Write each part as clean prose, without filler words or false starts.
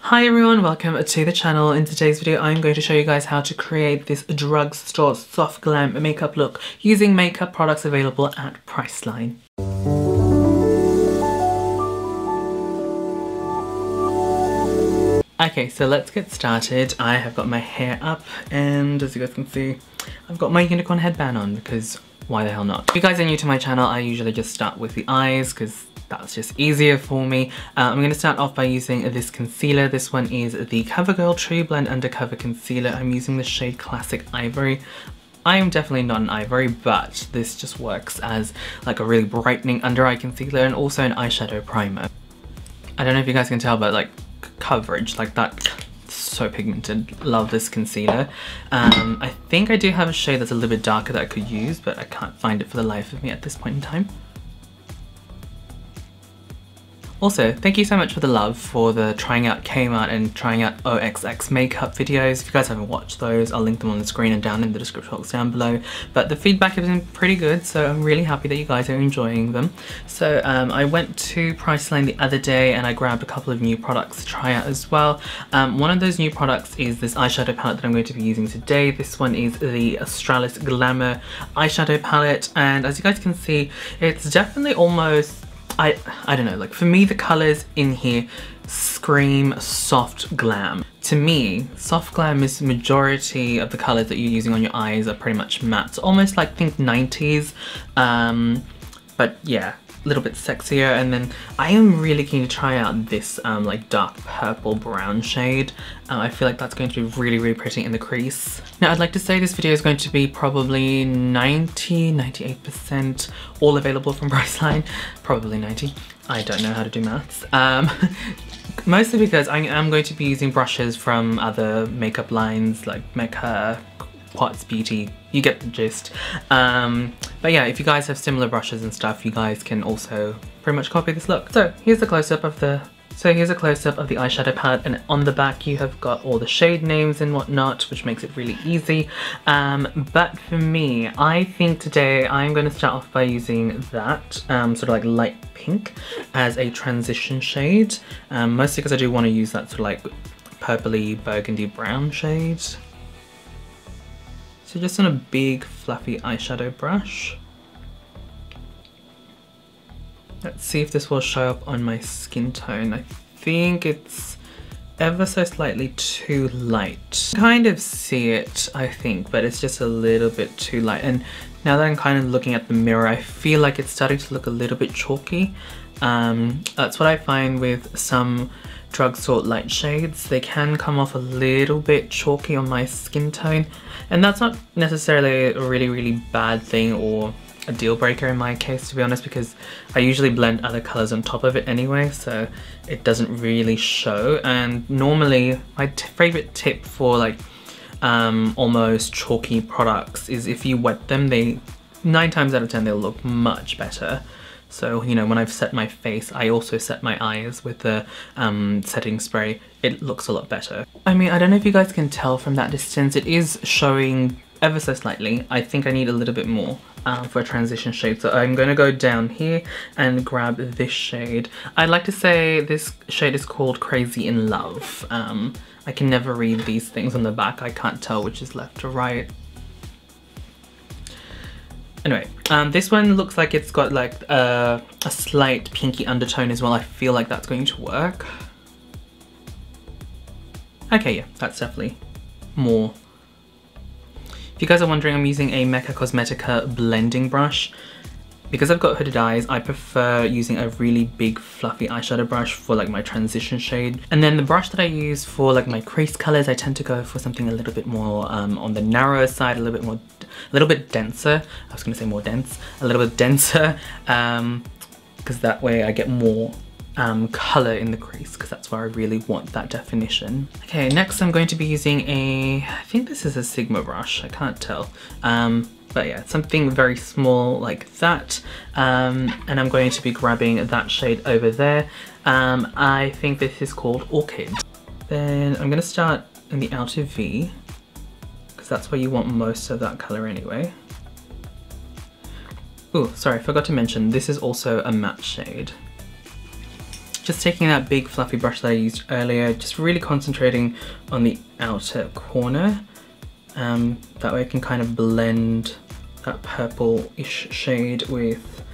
Hi everyone, welcome to the channel. In today's video I'm going to show you guys how to create this drugstore soft glam makeup look using makeup products available at Priceline. Okay, so let's get started. I have got my hair up and as you guys can see, I've got my unicorn headband on because why the hell not? If you guys are new to my channel, I usually just start with the eyes because that's just easier for me. I'm going to start off by using this concealer. This one is the CoverGirl TruBlend Undercover Concealer. I'm using the shade Classic Ivory. I am definitely not an ivory, but this just works as like a really brightening under eye concealer and also an eyeshadow primer. I don't know if you guys can tell, but like coverage, like that, so pigmented. Love this concealer. I think I do have a shade that's a little bit darker that I could use, but I can't find it for the life of me at this point in time. Also, thank you so much for the love for the trying out Kmart and trying out OXX makeup videos. If you guys haven't watched those, I'll link them on the screen and down in the description box down below. But the feedback has been pretty good, so I'm really happy that you guys are enjoying them. So I went to Priceline the other day and I grabbed a couple of new products to try out as well. One of those new products is this eyeshadow palette that I'm going to be using today. This one is the Australis Glamour eyeshadow palette, and as you guys can see, it's definitely almost, I don't know, like for me the colours in here scream soft glam. To me, soft glam is the majority of the colours that you're using on your eyes are pretty much matte. So almost like think 90s, but yeah, a little bit sexier. And then I am really keen to try out this like dark purple brown shade. I feel like that's going to be really pretty in the crease. Now I'd like to say this video is going to be probably 98% all available from Priceline. Probably 90. I don't know how to do maths. Mostly because I am going to be using brushes from other makeup lines like Mecca, Quartz Beauty, you get the gist. But yeah, if you guys have similar brushes and stuff, you guys can also pretty much copy this look. So here's a close-up of the eyeshadow palette, and on the back you have got all the shade names and whatnot, which makes it really easy. But for me, I think today I'm going to start off by using that sort of like light pink as a transition shade, mostly because I do want to use that sort of like purpley burgundy brown shade. So just on a big fluffy eyeshadow brush. Let's see if this will show up on my skin tone. I think it's ever so slightly too light. Kind of see it, I think, but it's just a little bit too light. And now that I'm kind of looking at the mirror, I feel like it's starting to look a little bit chalky. That's what I find with some drugstore light shades. They can come off a little bit chalky on my skin tone, and that's not necessarily a really bad thing or a deal breaker in my case, to be honest, because I usually blend other colors on top of it anyway, so it doesn't really show. And normally my favorite tip for like almost chalky products is if you wet them, 9 times out of 10 they'll look much better. So, you know, when I've set my face, I also set my eyes with the setting spray. It looks a lot better. I mean, I don't know if you guys can tell from that distance, it is showing ever so slightly. I think I need a little bit more for a transition shade. So I'm going to go down here and grab this shade. I'd like to say this shade is called Crazy in Love. I can never read these things on the back. I can't tell which is left or right. Anyway, this one looks like it's got like a slight pinky undertone as well. I feel like that's going to work. Okay, yeah, that's definitely more. If you guys are wondering, I'm using a Mecca Cosmetica blending brush. Because I've got hooded eyes, I prefer using a really big fluffy eyeshadow brush for like my transition shade. And then the brush that I use for like my crease colors, I tend to go for something a little bit more on the narrower side, a little bit denser. I was gonna say more dense, a little bit denser, because that way I get more color in the crease, because that's where I really want that definition. Okay, next I'm going to be using I think this is a Sigma brush, I can't tell. But yeah, something very small like that. And I'm going to be grabbing that shade over there. I think this is called Orchid. Then I'm gonna start in the outer V, because that's where you want most of that color anyway. Oh, sorry, I forgot to mention, this is also a matte shade. Just taking that big fluffy brush that I used earlier, just really concentrating on the outer corner. That way I can kind of blend that purple-ish shade with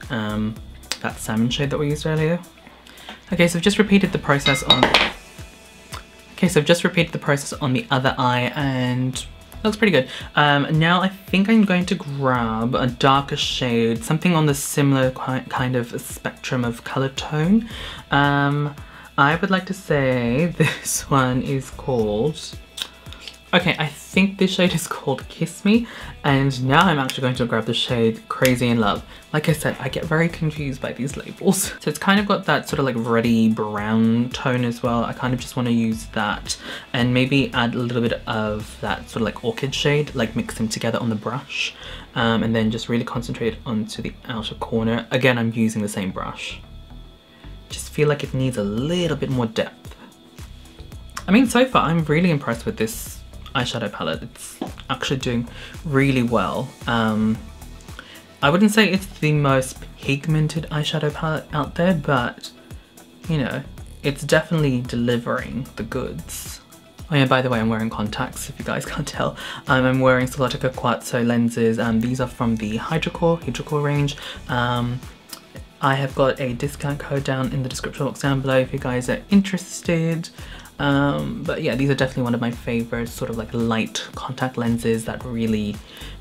that salmon shade that we used earlier. Okay, so I've just repeated the process on the other eye, and looks pretty good. Now I think I'm going to grab a darker shade, something on the similar kind of spectrum of color tone. I would like to say this one is called... Okay, I think this shade is called Kiss Me, and now I'm actually going to grab the shade Crazy in Love. Like I said, I get very confused by these labels. So it's kind of got that sort of like reddy brown tone as well. I kind of just want to use that and maybe add a little bit of that sort of like orchid shade, like mix them together on the brush, and then just really concentrate onto the outer corner. Again, I'm using the same brush. Just feel like it needs a little bit more depth. I mean, so far I'm really impressed with this eyeshadow palette. It's actually doing really well. I wouldn't say it's the most pigmented eyeshadow palette out there, but you know, it's definitely delivering the goods. Oh yeah, by the way, I'm wearing contacts if you guys can't tell. I'm wearing Stylotica Quartzo lenses. These are from the Hydrocore range. I have got a discount code down in the description box down below if you guys are interested. But yeah, these are definitely one of my favorite sort of like light contact lenses that really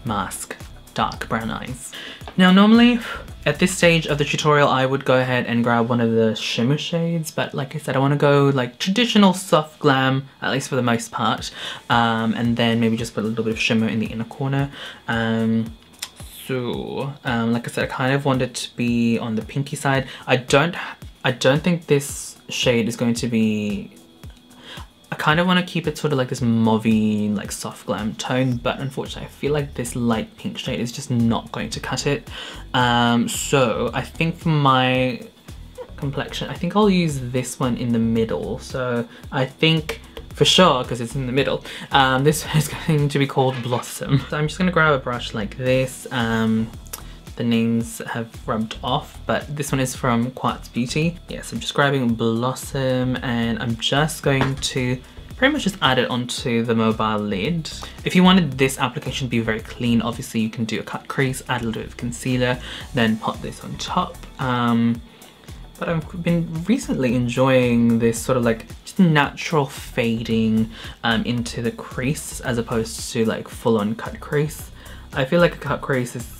mask dark brown eyes. Now normally at this stage of the tutorial I would go ahead and grab one of the shimmer shades, but like I said, I want to go like traditional soft glam, at least for the most part, and then maybe just put a little bit of shimmer in the inner corner. So like I said, I kind of want it to be on the pinky side. I don't think this shade is going to be... I kind of want to keep it sort of like this mauvey, like soft glam tone, but unfortunately I feel like this light pink shade is just not going to cut it. So I think for my complexion, I think I'll use this one in the middle. So I think for sure, because it's in the middle, this is going to be called Blossom. So I'm just going to grab a brush like this. The names have rubbed off, but this one is from Quartz Beauty. Yes, I'm just grabbing Blossom and I'm just going to pretty much just add it onto the mobile lid. If you wanted this application to be very clean, obviously you can do a cut crease, add a little bit of concealer, then pop this on top. But I've been recently enjoying this sort of like just natural fading into the crease as opposed to like full-on cut crease. I feel like a cut crease is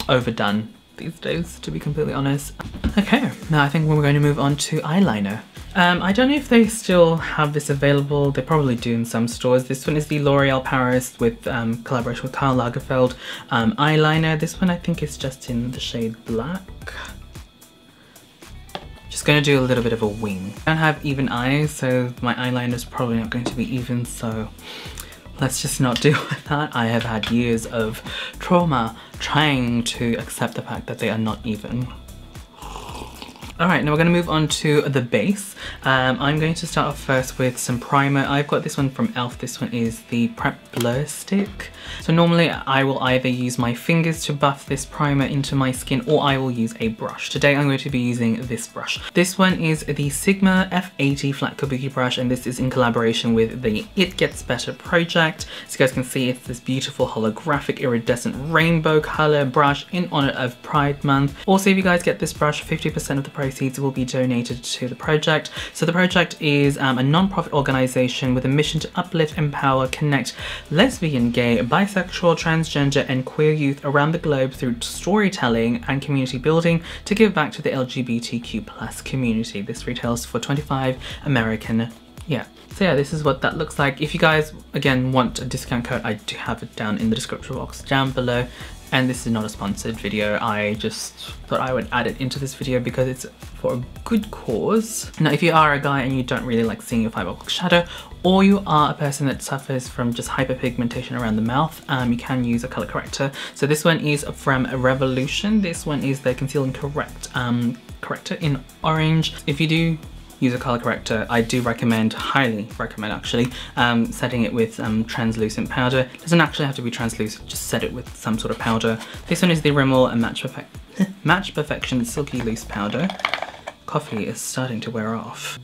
overdone these days, to be completely honest. Okay, now I think we're going to move on to eyeliner. I don't know if they still have this available. They probably do in some stores. This one is the L'Oreal Paris with collaboration with Karl Lagerfeld eyeliner. This one I think is just in the shade Black. Just going to do a little bit of a wing. I don't have even eyes, so my eyeliner is probably not going to be even, so let's just not deal with that. I have had years of trauma trying to accept the fact that they are not even. Alright, now we're going to move on to the base. I'm going to start off first with some primer. I've got this one from e.l.f. This one is the Prep Blur Stick. So normally I will either use my fingers to buff this primer into my skin, or I will use a brush. Today I'm going to be using this brush. This one is the Sigma F80 Flat Kabuki brush, and this is in collaboration with the It Gets Better project. So you guys can see it's this beautiful holographic iridescent rainbow color brush in honor of Pride Month. Also, if you guys get this brush, 50% of the proceeds will be donated to the project. So the project is a non-profit organization with a mission to uplift, empower, connect lesbian, gay, bisexual, transgender and queer youth around the globe through storytelling and community building to give back to the LGBTQ+ community. This retails for $25 American. Yeah. So yeah, this is what that looks like. If you guys, again, want a discount code, I do have it down in the description box down below. And this is not a sponsored video. I just thought I would add it into this video because it's for a good cause. Now, if you are a guy and you don't really like seeing your 5 o'clock shadow, or you are a person that suffers from just hyperpigmentation around the mouth, you can use a color corrector. So this one is from Revolution. This one is the Conceal and Correct corrector in orange. If you do use a color corrector, I do recommend, highly recommend actually, setting it with translucent powder. It doesn't actually have to be translucent, just set it with some sort of powder. This one is the Rimmel Match Perfection Silky Loose Powder. coffee is starting to wear off.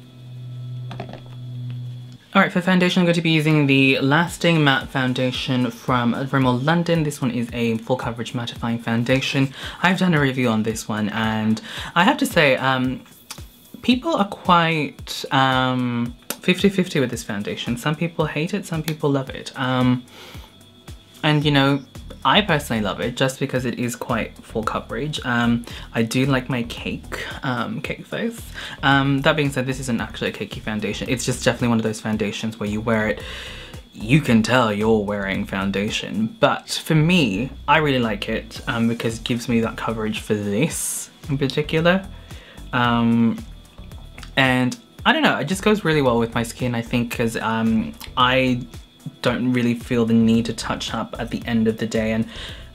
Alright, for foundation I'm going to be using the Lasting Matte Foundation from Rimmel London. This one is a full coverage mattifying foundation. I've done a review on this one and I have to say people are quite 50-50 with this foundation. Some people hate it, some people love it. And you know, I personally love it just because it is quite full coverage. I do like my cake face. That being said, this isn't actually a cakey foundation. It's just definitely one of those foundations where you wear it, you can tell you're wearing foundation. But for me, I really like it because it gives me that coverage for this in particular. And I don't know, it just goes really well with my skin, I think, because I don't really feel the need to touch up at the end of the day. And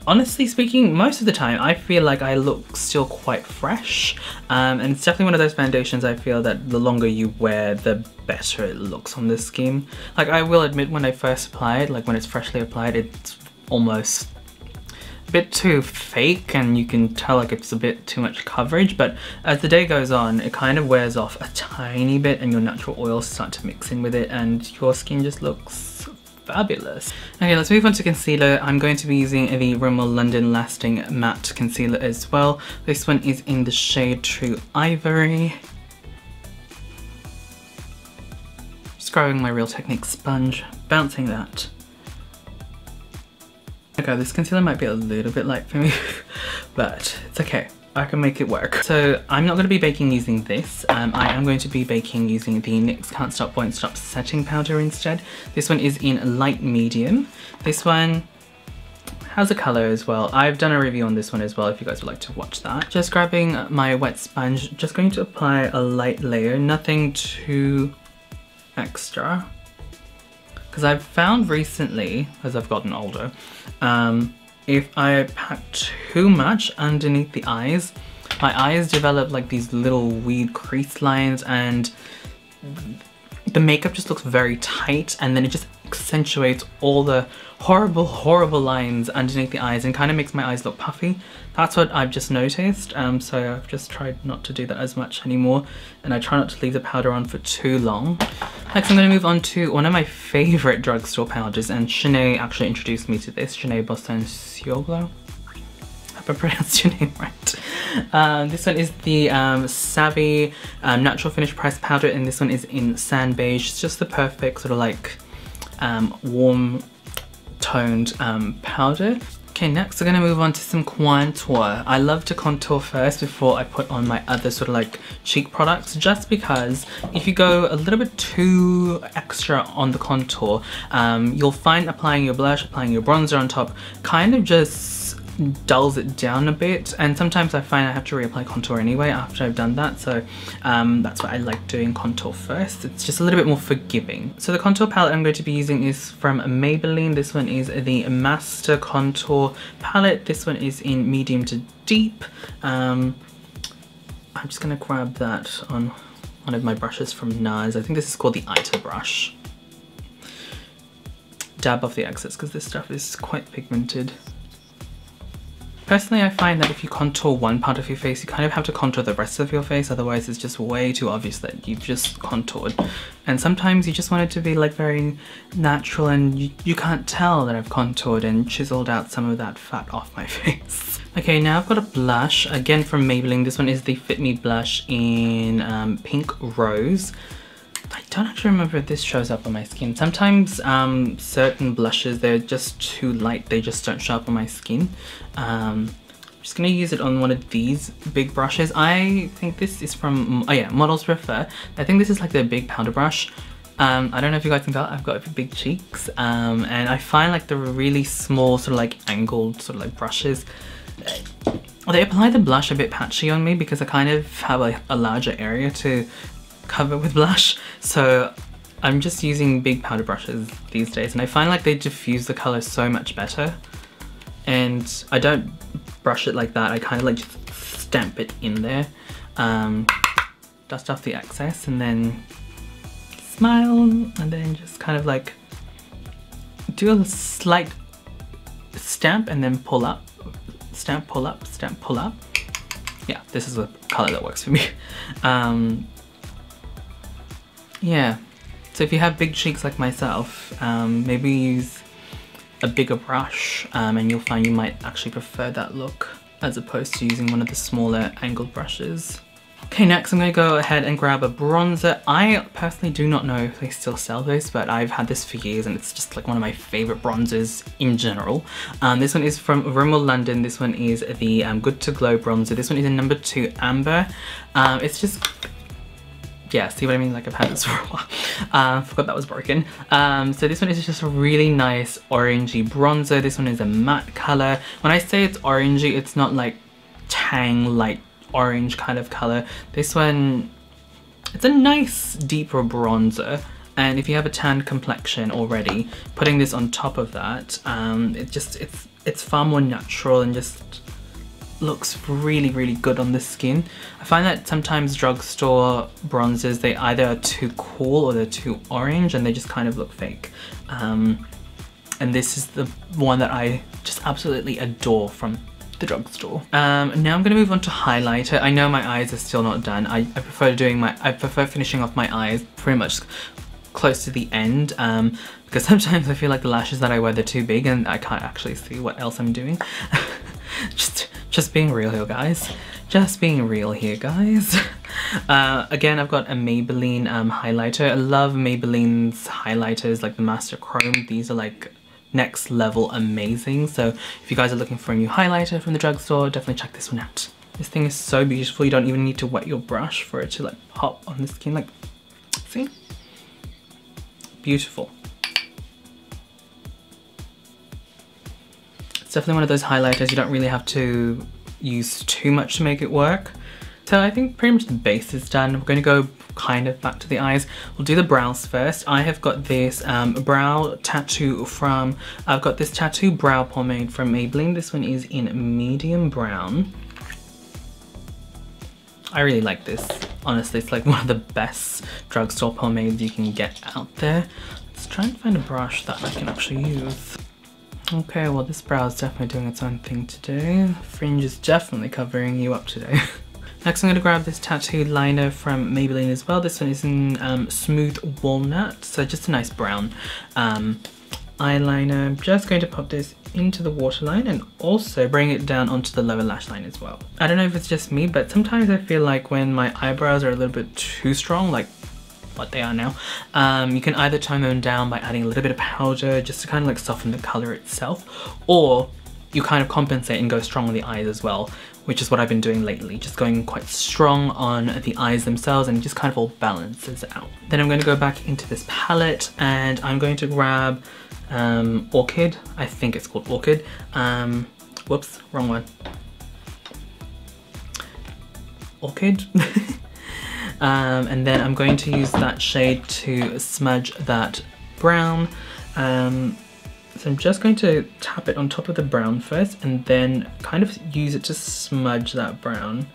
honestly speaking, most of the time I feel like I look still quite fresh. And it's definitely one of those foundations I feel that the longer you wear, the better it looks on the skin. Like, I will admit, when I first apply it, like when it's freshly applied, it's almost a bit too fake and you can tell like it's a bit too much coverage, but as the day goes on it kind of wears off a tiny bit and your natural oils start to mix in with it and your skin just looks fabulous. Okay, let's move on to concealer. I'm going to be using the Rimmel London Lasting Matte Concealer as well. This one is in the shade True Ivory. Just grabbing my Real Technique sponge, bouncing that. Okay, this concealer might be a little bit light for me, but it's okay. I can make it work. So I'm not going to be baking using this. I am going to be baking using the NYX Can't Stop Won't Stop setting powder instead. This one is in light medium. This one has a color as well. I've done a review on this one as well if you guys would like to watch that. Just grabbing my wet sponge, just going to apply a light layer, nothing too extra. Because I've found recently, as I've gotten older, if I pack too much underneath the eyes, my eyes develop like these little weird crease lines and the makeup just looks very tight, and then it just accentuates all the horrible lines underneath the eyes and kind of makes my eyes look puffy. That's what I've just noticed, so I've just tried not to do that as much anymore, and I try not to leave the powder on for too long. Next I'm going to move on to one of my favourite drugstore powders, and Shanae actually introduced me to this, Shanae Bosansioglu. I hope I pronounced your name right. This one is the Savvy Natural Finish Pressed Powder, and this one is in Sand Beige. It's just the perfect sort of like warm toned powder. Okay, next we're going to move on to some contour. I love to contour first before I put on my other sort of like cheek products, just because if you go a little bit too extra on the contour, you'll find applying your blush, applying your bronzer on top kind of just dulls it down a bit, and sometimes I find I have to reapply contour anyway after I've done that, so that's why I like doing contour first. It's just a little bit more forgiving. So the contour palette I'm going to be using is from Maybelline. This one is the Master Contour palette. This one is in medium to deep. I'm just gonna grab that on one of my brushes from NARS. I think this is called the Ita brush. Dab off the excess because this stuff is quite pigmented. Personally, I find that if you contour one part of your face, you kind of have to contour the rest of your face, otherwise it's just way too obvious that you've just contoured. And sometimes you just want it to be like very natural, and you can't tell that I've contoured and chiseled out some of that fat off my face. Okay, now I've got a blush, again from Maybelline. This one is the Fit Me Blush in Pink Rose. I don't actually remember if this shows up on my skin. Sometimes certain blushes, they're just too light, they just don't show up on my skin. I'm just gonna use it on one of these big brushes. I think this is from, oh yeah, Models Prefer. I think this is like the big powder brush. I don't know if you guys can tell, I've got big cheeks. And I find like the really small sort of like angled sort of like brushes, they apply the blush a bit patchy on me because I kind of have like a larger area to cover with blush, so I'm just using big powder brushes these days, and I find like they diffuse the color so much better. And I don't brush it like that, I kind of like just stamp it in there, dust off the excess, and then smile, and then just kind of like do a slight stamp and then pull up, stamp, pull up, stamp, pull up. yeah, this is the color that works for me. Yeah, so if you have big cheeks like myself, maybe use a bigger brush and you'll find you might actually prefer that look as opposed to using one of the smaller angled brushes. Okay, next I'm going to go ahead and grab a bronzer. I personally do not know if they still sell this, but I've had this for years and it's just like one of my favorite bronzers in general. This one is from Rimmel London. This one is the Good to Glow bronzer. This one is in number 2 Amber. It's just, yeah, see what I mean? Like I've had this for a while. Forgot that was broken. So this one is just a really nice orangey bronzer. This one is a matte color. When I say it's orangey, it's not like tang light orange kind of color. This one, it's a nice deeper bronzer. And if you have a tan complexion already, putting this on top of that, it's far more natural and just looks really, really good on the skin. I find that sometimes drugstore bronzers, they either are too cool or they're too orange and they just kind of look fake. And this is the one that I just absolutely adore from the drugstore. Now I'm going to move on to highlighter. I know my eyes are still not done. I prefer finishing off my eyes pretty much close to the end because sometimes I feel like the lashes that I wear, they're too big and I can't actually see what else I'm doing. Just being real here, guys. Just being real here, guys. Again, I've got a Maybelline highlighter. I love Maybelline's highlighters, like the Master Chrome. These are like next level amazing. So if you guys are looking for a new highlighter from the drugstore, definitely check this one out. This thing is so beautiful. You don't even need to wet your brush for it to like pop on the skin. Like, see? Beautiful. It's definitely one of those highlighters you don't really have to use too much to make it work. So I think pretty much the base is done. We're going to go kind of back to the eyes. We'll do the brows first. I have got this brow tattoo from, I've got this tattoo brow pomade from Maybelline. This one is in medium brown. I really like this. Honestly, it's like one of the best drugstore pomades you can get out there. Let's try and find a brush that I can actually use. Okay, well this brow is definitely doing its own thing today. Fringe is definitely covering you up today. Next I'm going to grab this tattoo liner from Maybelline as well. This one is in Smooth Walnut, so just a nice brown eyeliner. I'm just going to pop this into the waterline and also bring it down onto the lower lash line as well. I don't know if it's just me, but sometimes I feel like when my eyebrows are a little bit too strong, like what they are now, you can either tone them down by adding a little bit of powder just to kind of like soften the color itself, or you kind of compensate and go strong on the eyes as well, which is what I've been doing lately, just going quite strong on the eyes themselves and just kind of all balances out. Then I'm going to go back into this palette and I'm going to grab Orchid. I think it's called Orchid. Whoops, wrong one. Orchid. And then I'm going to use that shade to smudge that brown. So I'm just going to tap it on top of the brown first and then kind of use it to smudge that brown.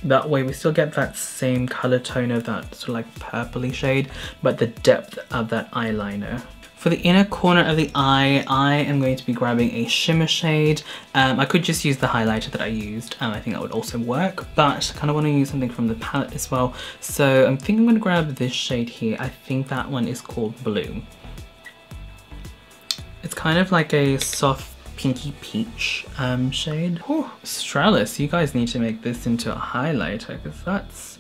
That way we still get that same color tone of that sort of like purpley shade, but the depth of that eyeliner. For the inner corner of the eye, I am going to be grabbing a shimmer shade. I could just use the highlighter that I used. I think that would also work, but I kind of want to use something from the palette as well. So I'm thinking I'm going to grab this shade here. I think that one is called Blue. It's kind of like a soft pinky peach shade. Oh, Australis, you guys need to make this into a highlighter because that's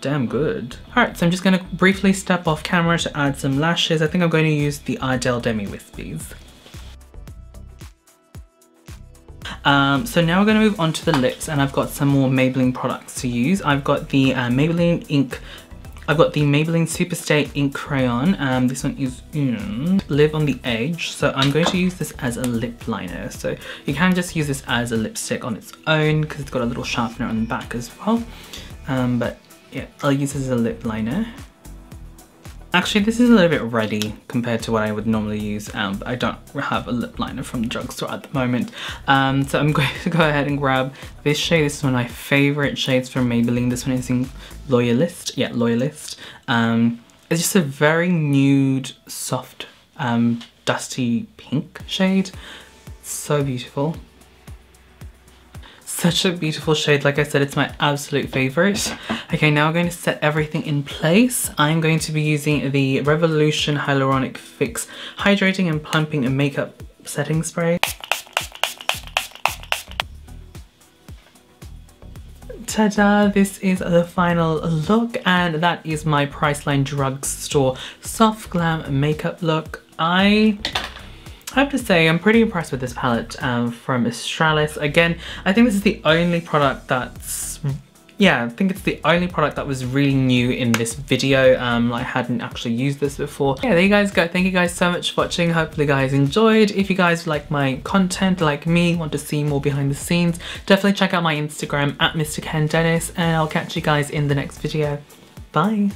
damn good. Alright, so I'm just going to briefly step off camera to add some lashes. I think I'm going to use the Ardell Demi Wispies. So now we're going to move on to the lips, and I've got some more Maybelline products to use. I've got the Maybelline ink. I've got the Maybelline Superstay ink crayon. This one is Live on the Edge. So I'm going to use this as a lip liner. So you can just use this as a lipstick on its own because it's got a little sharpener on the back as well. But yeah, I'll use this as a lip liner. Actually, this is a little bit reddy compared to what I would normally use, but I don't have a lip liner from the drugstore at the moment. So I'm going to go ahead and grab this shade. This is one of my favorite shades from Maybelline. This one is in Loyalist. Yeah, Loyalist. It's just a very nude, soft, dusty pink shade. So beautiful. Such a beautiful shade. Like I said, it's my absolute favorite. Okay, now I'm going to set everything in place. I'm going to be using the Revolution Hyaluronic Fix Hydrating and Plumping and Makeup Setting Spray. Ta-da! This is the final look, and that is my Priceline drugstore soft glam makeup look. I have to say I'm pretty impressed with this palette from Australis. Again, I think this is the only product that's, yeah, I think it's the only product that was really new in this video. I hadn't actually used this before. Yeah, there you guys go. Thank you guys so much for watching. Hopefully you guys enjoyed. If you guys like my content, like me, want to see more behind the scenes, definitely check out my Instagram at MrKenDenis, and I'll catch you guys in the next video. Bye.